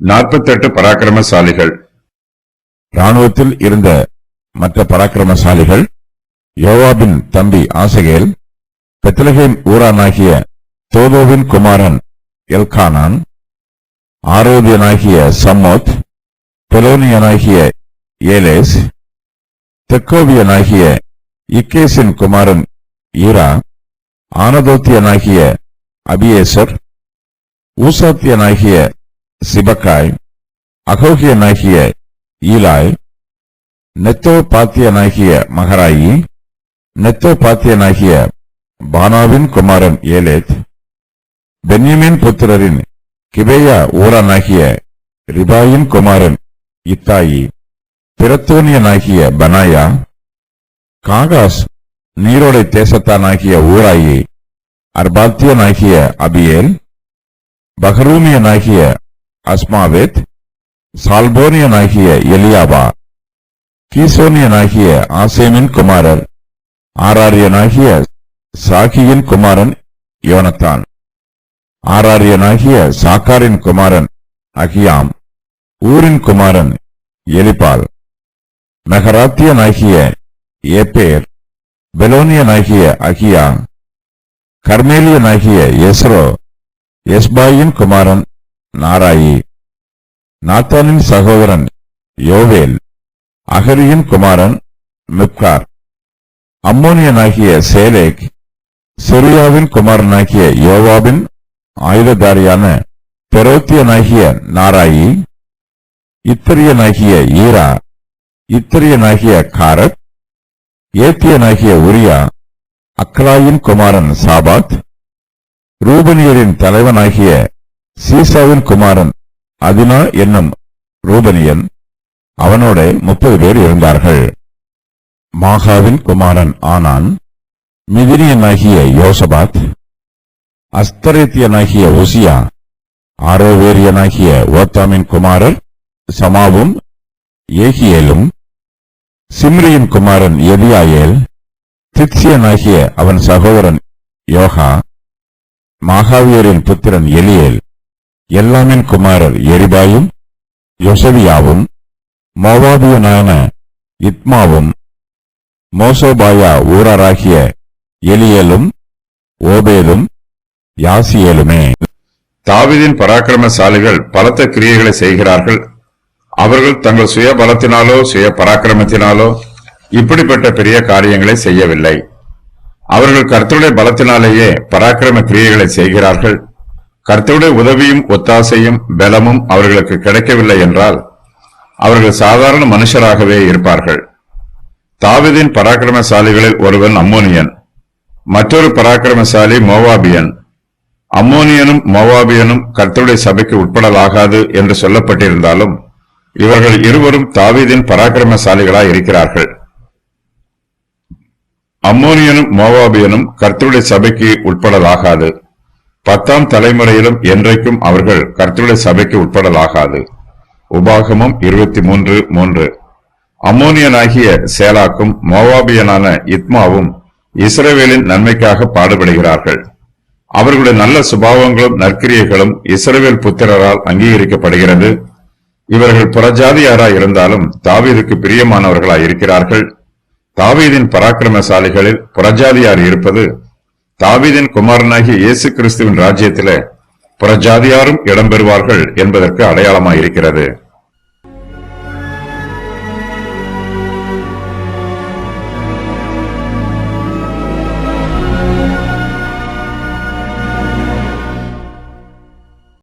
48 பராக்கிரமசாலிகள். இராணுவத்தில் இருந்த மற்ற பராக்கிரமசாலிகள்: யோவாபின் தம்பி ஆசகேல், பெத்லகேம் ஊரானாகிய தோதோவின் குமாரன் எல்கானான், ஆரோதியனாகிய சம்மோத், பெலோனியனாகிய ஏலேஸ், தெக்கோவியனாகிய இக்கேசின் குமாரன் ஈரா, ஆனதோத்தியனாகிய அபியேசர், ஊசாத்தியனாகிய சிபக்காய், அகோகியனாகிய ஈலாய், நெத்தோபாத்தியனாகிய மகராயி, நெத்தோபாத்தியனாகிய பானாவின் குமாரன் ஏலேத், பென்யமீன் புத்திரரின் கிபேயா ஊரானாகிய ரிபாயின் குமாரன் இத்தாயி, பிரத்தோனியனாகிய பனாயா, காகாஸ் நீரோடை தேசத்தானாகிய ஊராயி, அர்பாத்தியனாகிய அபியேல், பகரூமியனாகிய அஸ்மாவேத், சால்போனியனாகிய எலியாபா, கீசோனியனாகிய ஆசேமின் குமாரர், ஆராரியனாகிய சாகியின் குமாரன் யோனத்தான், ஆராரியனாகிய சாக்காரின் குமாரன் அகியாம், ஊரின் குமாரன் எலிபால், மெகராத்தியனாகிய ஏப்பேர், பெலோனியனாகிய அகியா, கர்மேலியனாகிய எஸ்ரோ, எஸ்பாயின் குமாரன் நாராயி, நாத்தானின் சகோதரன் யோவேல், அகரியின் குமாரன் மிப்கார், அம்மோனியனாகிய சேலேக், செருயாவின் குமாரனாகிய யோவாபின் ஆயுததாரியான பெரோத்தியனாகிய நாராயி, இத்தரியனாகிய ஈரா, இத்தரியனாகிய காரத், ஏத்தியனாகிய உரியா, அக்லாயின் குமாரன் சாபாத், ரூபனியரின் தலைவனாகிய சீசாவின் குமாரன் அதினா என்னும் ரூபனியன், அவனோட 30 பேர் இருந்தார்கள். மாகாவின் குமாரன் ஆனான், மிதினியனாகிய யோசபாத், அஸ்தரேத்தியனாகிய உசியா, ஆரோவேரியனாகிய ஓத்தாமின் குமாரர் சமாவும் ஏகியேலும், சிம்ரியின் குமாரன் எதியாயேல், தித்சியனாகிய அவன் சகோதரன் யோகா, மாகாவியரின் புத்திரன் எலியேல், எல்லாமின் குமாரர் எரிபாயும் யோசவியாவும், மோவாபியனான இத்மாவும், மோசோபாயா ஊராராகிய எலியேலும் ஓபேலும் யாசியேலுமே. தாவீதின் பராக்கிரமசாலிகள் பலத்த கிரியைகளை செய்கிறார்கள். அவர்கள் தங்கள் சுய பலத்தினாலோ சுய பராக்கிரமத்தினாலோ இப்படிப்பட்ட பெரிய காரியங்களை செய்யவில்லை. அவர்கள் கர்த்தருடைய பலத்தினாலேயே பராக்கிரம கிரியைகளை செய்கிறார்கள். கர்த்தருடைய உதவியும் ஒத்தாசையும் பலமும் அவர்களுக்கு கிடைக்கவில்லை என்றால் அவர்கள் சாதாரண மனுஷராகவே இருப்பார்கள். தாவீதின் பராக்கிரமசாலிகளில் ஒருவன் அம்மோனியன், மற்றொரு பராக்கிரமசாலி மோவாபியன். அம்மோனியனும் மோவாபியனும் கர்த்தருடைய சபைக்கு உட்படலாகாது என்று சொல்லப்பட்டிருந்தாலும் இவர்கள் இருவரும் தாவீதின் பராக்கிரமசாலிகளாய் இருக்கிறார்கள். அம்மோனியனும் மோவாபியனும் கர்த்தருடைய சபைக்கு உட்படலாகாது. 10ஆம் தலைமுறையிலும் என்றைக்கும் அவர்கள் கர்த்தருடைய சபைக்கு உட்படலாகாது. உபாகமம் 23:3. அம்மோனியனாகிய சேலாக்கும் மோவாபியனான இத்மாவும் இஸ்ரவேலின் நன்மைக்காக பாடுபடுகிறார்கள். அவர்களுடைய நல்ல சுபாவங்களும் நற்கிரியைகளும் இஸ்ரவேல் புத்திரரால் அங்கீகரிக்கப்படுகிறது. இவர்கள் புறஜாதியாராய் இருந்தாலும் தாவீதுக்கு பிரியமானவர்களாய் இருக்கிறார்கள். தாவீதின் பராக்கிரமசாலிகளில் புறஜாதியார் இருப்பது தாவீதின் குமாரனாகிய இயேசு கிறிஸ்துவின் ராஜ்யத்திலே புறஜாதியாரும் இடம்பெறுவார்கள் என்பதற்கு அடையாளமாயிருக்கிறது.